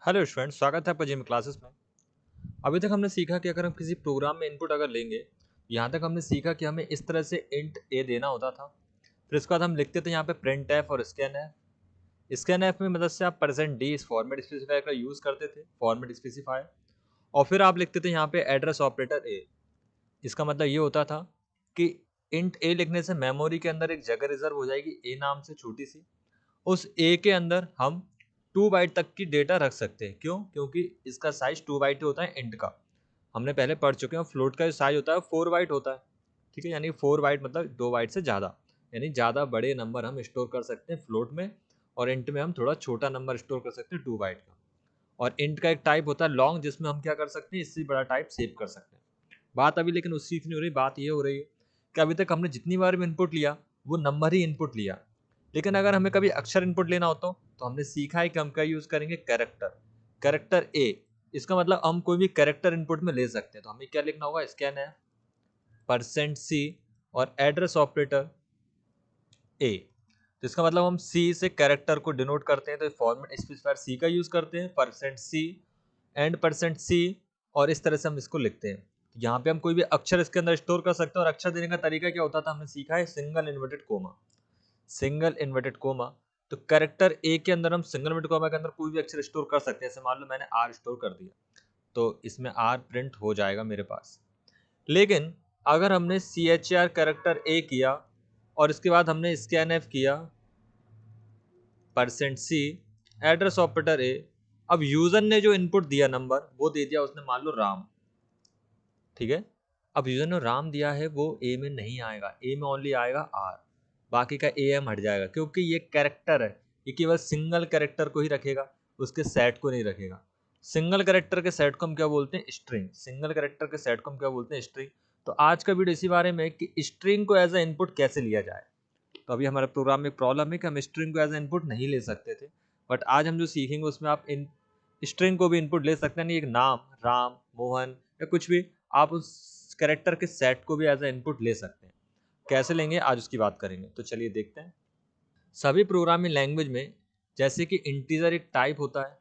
Hello student, स्वागत है आपका जिम क्लासेस में। अभी तक हमने सीखा कि अगर हम किसी प्रोग्राम में इनपुट अगर लेंगे, यहाँ तक हमने सीखा कि हमें इस तरह से इंट ए देना होता था। फिर इसके बाद हम लिखते थे यहाँ पे प्रिंट एफ और स्कैन एफ। स्कैन एफ में मदद से आप परसेंट डी इस फॉर्मेट स्पेसिफायर का यूज़ करते थे, फॉर्मेट स्पेसिफायर। और फिर आप लिखते थे यहाँ पे एड्रेस ऑपरेटर ए। इसका मतलब ये होता था कि इंट ए लिखने से मेमोरी के अंदर एक जगह रिजर्व हो जाएगी ए नाम से छोटी सी। उस ए के अंदर हम 2 बाइट तक की डेटा रख सकते हैं। क्यों? क्योंकि इसका साइज 2 बाइट होता है इंट का। हमने पहले पढ़ चुके हैं फ्लोट का जो साइज होता है 4 बाइट होता है। ठीक है, यानी 4 बाइट मतलब 2 बाइट से ज़्यादा, यानी ज़्यादा बड़े नंबर हम स्टोर कर सकते हैं फ्लोट में। और इंट में हम थोड़ा छोटा नंबर स्टोर कर सकते हैं 2 बाइट का। और इंट का एक टाइप होता है लॉन्ग, जिसमें हम क्या कर सकते हैं, इससे बड़ा टाइप सेव कर सकते हैं। बात अभी लेकिन उसकी नहीं हो रही, बात ये हो रही है कि अभी तक हमने जितनी बार भी इनपुट लिया वो नंबर ही इनपुट लिया। लेकिन अगर हमें कभी अक्षर इनपुट लेना हो तो हमने सीखा है कि हम क्या यूज करेंगे, कैरेक्टर। कैरेक्टर ए, इसका मतलब हम कोई भी कैरेक्टर इनपुट में ले सकते हैं। तो हमें क्या लिखना होगा, स्कैन है परसेंट सी और एड्रेस ऑपरेटर ए। तो इसका मतलब हम सी से कैरेक्टर को डिनोट करते हैं, तो फॉर्मेट स्पेसिफायर सी का यूज करते हैं, percent C and percent C. और इस तरह से हम इसको लिखते हैं। यहाँ पे हम कोई भी अक्षर इसके अंदर स्टोर कर सकते हैं। और अक्षर देने का तरीका क्या होता था, हमने सीखा है single inverted coma. Single inverted coma, तो कैरेक्टर ए के अंदर हम सिंगल इन्वर्टेड कोमा के अंदर कोई भी अक्षर स्टोर कर सकते हैं। जैसे मान लो मैंने आर स्टोर कर दिया, तो इसमें आर प्रिंट हो जाएगा मेरे पास। लेकिन अगर हमने सी एच आर कैरेक्टर ए किया और इसके बाद हमने स्कैन एफ किया परसेंट सी एड्रेस ऑपरेटर ए, अब यूजर ने जो इनपुट दिया नंबर वो दे दिया उसने मान लो राम। ठीक है, अब यूजर ने राम दिया है, वो ए में नहीं आएगा, ए में ओनली आएगा आर। बाकी का ए एम हट जाएगा, क्योंकि ये कैरेक्टर है, ये केवल सिंगल कैरेक्टर को ही रखेगा, उसके सेट को नहीं रखेगा। सिंगल कैरेक्टर के सेट को हम क्या बोलते हैं, स्ट्रिंग। सिंगल कैरेक्टर के सेट को हम क्या बोलते हैं, स्ट्रिंग। तो आज का वीडियो इसी बारे में कि स्ट्रिंग को एज ए इनपुट कैसे लिया जाए। तो अभी हमारे प्रोग्राम में प्रॉब्लम है कि हम स्ट्रिंग को एज ए इनपुट नहीं ले सकते थे, बट आज हम जो सीखेंगे उसमें आप इन स्ट्रिंग को भी इनपुट ले सकते हैं। नहीं, एक नाम, राम, मोहन या कुछ भी, आप उस कैरेक्टर के सेट को भी एज ए इनपुट ले सकते हैं। कैसे लेंगे आज उसकी बात करेंगे, तो चलिए देखते हैं। सभी प्रोग्रामिंग लैंग्वेज में जैसे कि इंटीजर एक टाइप होता है,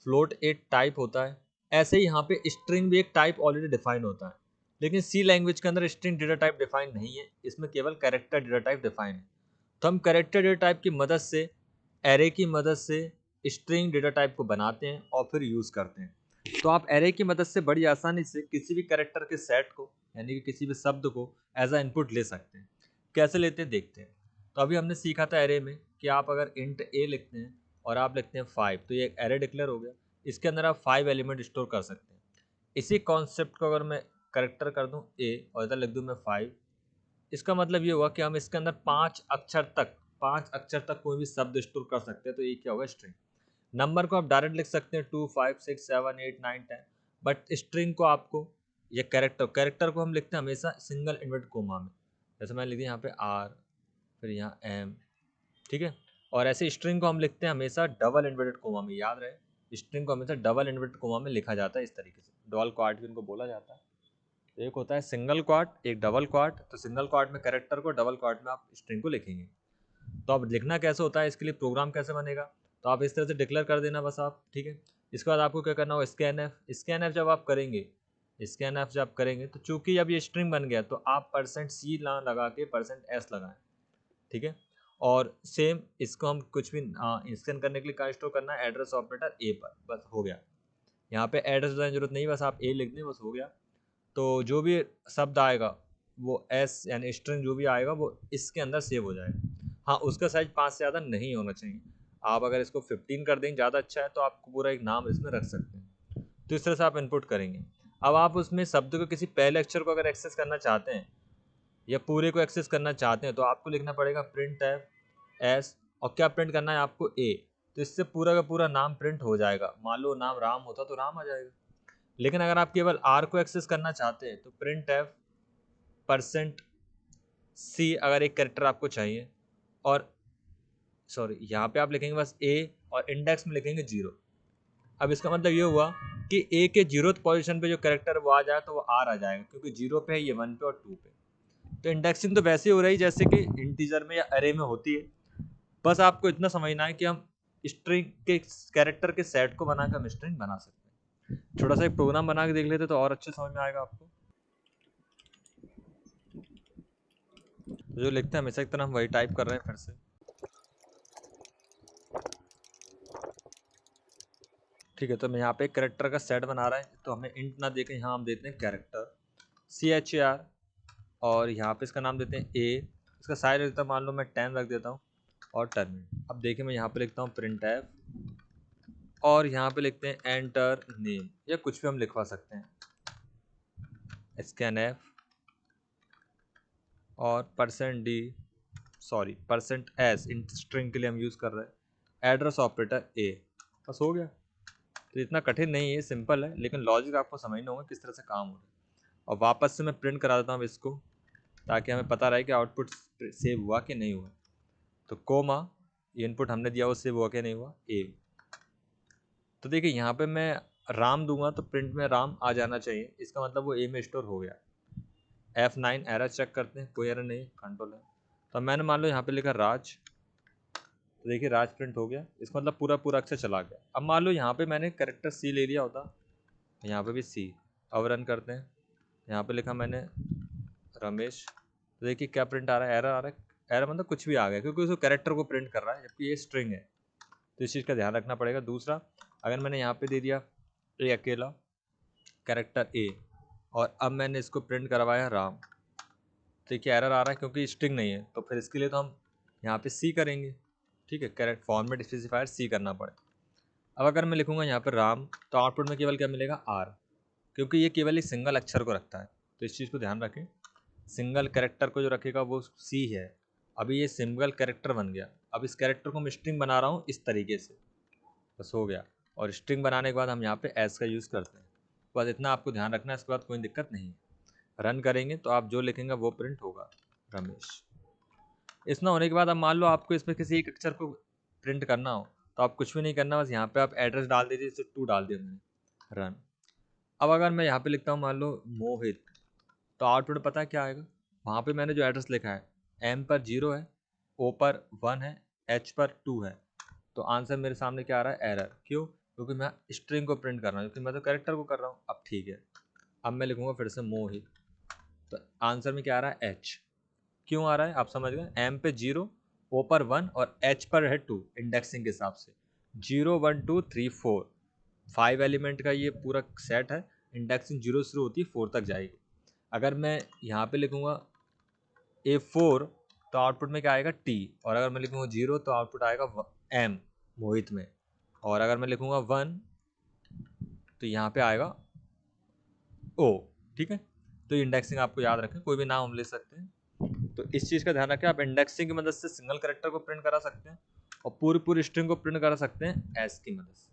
फ्लोट एक टाइप होता है, ऐसे ही यहाँ पे स्ट्रिंग भी एक टाइप ऑलरेडी डिफाइन होता है। लेकिन सी लैंग्वेज के अंदर स्ट्रिंग डेटा टाइप डिफाइन नहीं है, इसमें केवल कैरेक्टर डेटा टाइप डिफाइन है। तो हम कैरेक्टर डेटा टाइप की मदद से, एरे की मदद से स्ट्रिंग डेटा टाइप को बनाते हैं और फिर यूज़ करते हैं। तो आप एरे की मदद से बड़ी आसानी से किसी भी कैरेक्टर के सेट को, यानी कि किसी भी शब्द को एज अ इनपुट ले सकते हैं। कैसे लेते हैं देखते हैं। तो अभी हमने सीखा था एरे में कि आप अगर इंट ए लिखते हैं और आप लिखते हैं 5, तो ये एक एरे डिक्लेयर हो गया। इसके अंदर आप 5 एलिमेंट स्टोर कर सकते हैं। इसी कॉन्सेप्ट को अगर मैं करेक्टर कर दूं ए और इधर लिख दूं मैं 5, इसका मतलब ये हुआ कि हम इसके अंदर 5 अक्षर तक कोई भी शब्द स्टोर कर सकते हैं। तो ये क्या होगा, स्ट्रिंग। नंबर को आप डायरेक्ट लिख सकते हैं 2 5 6 7 8 9 10, बट स्ट्रिंग को आपको, ये कैरेक्टर कैरेक्टर को हम लिखते हैं हमेशा सिंगल इन्वर्टेड कोमा में। जैसे मैंने लिख दिया यहाँ पे आर, फिर यहाँ एम। ठीक है, और ऐसे स्ट्रिंग को हम लिखते हैं हमेशा डबल इन्वर्टेड कोमा में। याद रहे, स्ट्रिंग को हमेशा डबल इन्वर्टेड कोमा में लिखा जाता है, इस तरीके से डुअल क्वाड भी इनको बोला जाता है। तो एक होता है सिंगल क्वाड, एक डबल क्वाड। तो सिंगल क्वाड में कैरेक्टर को, डबल क्वाड में आप स्ट्रिंग को लिखेंगे। तो अब लिखना कैसे होता है, इसके लिए प्रोग्राम कैसे बनेगा, तो आप इस तरह से डिक्लेयर कर देना बस आप। ठीक है, इसके बाद आपको क्या करना होगा, स्कैन एफ। स्कैन एफ जब आप करेंगे, स्कैन एफ जब करेंगे तो चूंकि अब ये स्ट्रिंग बन गया, तो आप परसेंट सी ना लगा के परसेंट एस लगाएं। ठीक है, और सेम इसको हम कुछ भी स्कैन करने के लिए कहाँ स्टोर करना है, एड्रेस ऑपरेटर ए पर, बस हो गया। यहाँ पे एड्रेस बनाने की जरूरत नहीं, बस आप ए लिख दें, बस हो गया। तो जो भी शब्द आएगा वो एस यानी स्ट्रिंग जो भी आएगा वो इसके अंदर सेव हो जाएगा। हाँ, उसका साइज 5 से ज़्यादा नहीं होना चाहिए। आप अगर इसको 15 कर देंगे ज़्यादा अच्छा है, तो आपको पूरा एक नाम इसमें रख सकते हैं। तो इस तरह से आप इनपुट करेंगे। अब आप उसमें शब्द को किसी पहले अक्षर को अगर एक्सेस करना चाहते हैं या पूरे को एक्सेस करना चाहते हैं, तो आपको लिखना पड़ेगा प्रिंट एफ एस, और क्या प्रिंट करना है आपको, ए। तो इससे पूरा का पूरा नाम प्रिंट हो जाएगा। मान लो नाम राम होता तो राम आ जाएगा। लेकिन अगर आप केवल आर को एक्सेस करना चाहते हैं, तो प्रिंट एफ परसेंट सी अगर एक कैरेक्टर आपको चाहिए, और सॉरी यहाँ पे आप लिखेंगे बस ए और इंडेक्स में लिखेंगे 0। अब इसका मतलब ये हुआ कि ए के 0th पोजीशन पे जो कैरेक्टर वो आ जाए तो वो आर आ जाएगा, क्योंकि 0 पे है, ये 1 पे और 2 पे। तो इंडेक्सिंग तो वैसे ही हो रही जैसे कि इंटीजर में या अरे में होती है। बस आपको इतना समझना है कि हम स्ट्रिंग के कैरेक्टर के सेट को बनाकर हम स्ट्रिंग बना सकते हैं। छोटा सा एक प्रोग्राम बना के देख लेते तो और अच्छे समझ में आएगा आपको। जो लिखते हैं हमेशा की तरह हम वही टाइप कर रहे हैं फिर से। ठीक है, तो मैं यहाँ पे एक कैरेक्टर का सेट बना रहा है, तो हमें इंट ना देके यहाँ हम देते हैं कैरेक्टर CHAR, और यहाँ पे इसका नाम देते हैं A। इसका साइज रखता हूँ मान लो मैं 10 रख देता हूँ, और टर्मिनेट। अब देखिए मैं यहाँ पे लिखता हूँ printf, और यहाँ पे लिखते हैं एंटर नेम, या कुछ भी हम लिखवा सकते हैं, scanf, और %s इन स्ट्रिंग के लिए हम यूज़ कर रहे हैं, एड्रेस ऑपरेटर A। बस हो गया। तो इतना कठिन नहीं है, सिंपल है, लेकिन लॉजिक आपको समझना होगा किस तरह से काम हो रहा है। और वापस से मैं प्रिंट करा देता हूँ इसको, ताकि हमें पता रहे कि आउटपुट सेव हुआ कि नहीं हुआ। तो कोमा, इनपुट हमने दिया वो सेव हुआ कि नहीं हुआ, A। तो देखिए यहाँ पे मैं राम दूंगा तो प्रिंट में राम आ जाना चाहिए, इसका मतलब वो A में स्टोर हो गया। F9 एरर चेक करते हैं, कोई एरर नहीं, कंट्रोल है। तो मैंने मान लो यहाँ पे लिखा राज, तो देखिए राज प्रिंट हो गया, इसका मतलब पूरा पूरा अक्षर चला गया। अब मान लो यहाँ पे मैंने कैरेक्टर C ले लिया होता, यहाँ पे भी C। अब रन करते हैं, यहाँ पे लिखा मैंने रमेश, तो देखिए क्या प्रिंट आ रहा है, एरर आ रहा है। एरर मतलब कुछ भी आ गया, क्योंकि उस कैरेक्टर को प्रिंट कर रहा है, जबकि ये स्ट्रिंग है। तो इस चीज़ का ध्यान रखना पड़ेगा। दूसरा, अगर मैंने यहाँ पे दे दिया ए अकेला कैरेक्टर A, और अब मैंने इसको प्रिंट करवाया राम, देखिए एरर आ रहा है क्योंकि स्ट्रिंग नहीं है। तो फिर इसके लिए तो हम यहाँ पे C करेंगे, ठीक है, करेक्ट फॉर्मेट स्पेसिफायर C करना पड़े। अब अगर मैं लिखूँगा यहाँ पर राम, तो आउटपुट में केवल क्या मिलेगा, R, क्योंकि ये केवल एक सिंगल अक्षर को रखता है। तो इस चीज़ को ध्यान रखें, सिंगल कैरेक्टर को जो रखेगा वो C है। अभी ये सिंगल कैरेक्टर बन गया, अब इस कैरेक्टर को मैं स्ट्रिंग बना रहा हूँ इस तरीके से, बस हो गया। और स्ट्रिंग बनाने के बाद हम यहाँ पे एस का यूज़ करते हैं, बस इतना आपको ध्यान रखना है, इसके बाद कोई दिक्कत नहीं है। रन करेंगे तो आप जो लिखेंगे वो प्रिंट होगा, रमेश। इतना होने के बाद अब मान लो आपको इसमें किसी एक अक्षर को प्रिंट करना हो, तो आप कुछ भी नहीं करना, बस यहाँ पे आप एड्रेस डाल दीजिए, जैसे 2 डाल दिया मैंने, रन। अब अगर मैं यहाँ पे लिखता हूँ मान लो मोहित, तो आउटपुट पता है क्या आएगा, वहाँ पे मैंने जो एड्रेस लिखा है, M पर 0 है, O पर 1 है, H पर 2 है, तो आंसर मेरे सामने क्या आ रहा है, एरर। क्यों? क्योंकि मैं स्ट्रिंग को प्रिंट कर रहा हूँ, क्योंकि मैं तो कैरेक्टर को कर रहा हूँ। अब ठीक है, अब मैं लिखूंगा फिर से मोहित, तो आंसर में क्या आ रहा है, H। क्यों आ रहा है आप समझ गए, M पे 0, O पर 1 और H पर है 2, इंडेक्सिंग के हिसाब से 0 1 2 3 4, 5 एलिमेंट का ये पूरा सेट है, इंडेक्सिंग 0 शुरू होती है 4 तक जाएगी। अगर मैं यहाँ पे लिखूंगा A4, तो आउटपुट में क्या आएगा, T, और अगर मैं लिखूंगा 0 तो आउटपुट आएगा M मोहित में, और अगर मैं लिखूंगा 1 तो यहाँ पे आएगा O। ठीक है, तो इंडेक्सिंग आपको याद रखें, कोई भी नाम हम ले सकते हैं। तो इस चीज़ का ध्यान रखें, आप इंडेक्सिंग की मदद से सिंगल कैरेक्टर को प्रिंट करा सकते हैं, और पूरी पूरी स्ट्रिंग को प्रिंट करा सकते हैं एस की मदद से।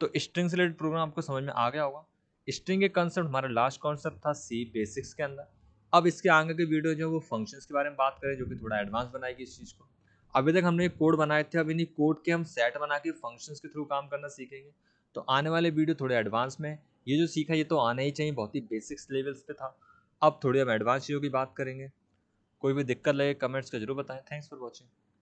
तो स्ट्रिंग से रिलेटेड प्रोग्राम आपको समझ में आ गया होगा। स्ट्रिंग के कंसेप्ट हमारा लास्ट कॉन्सेप्ट था सी बेसिक्स के अंदर। अब इसके आगे के वीडियो जो वो फंक्शंस के बारे में बात करें, जो कि थोड़ा एडवांस बनाएगी इस चीज़ को। अभी तक हमने कोड बनाए थे, अब इन्हीं कोड के हम सेट बना के फंक्शंस के थ्रू काम करना सीखेंगे। तो आने वाले वीडियो थोड़े एडवांस में, ये जो सीखा ये तो आना ही चाहिए, बहुत ही बेसिक्स लेवल्स पे था। अब थोड़ी हम एडवांस चीज़ों की बात करेंगे। कोई भी दिक्कत लगे कमेंट्स का जरूर बताएं। Thanks for watching.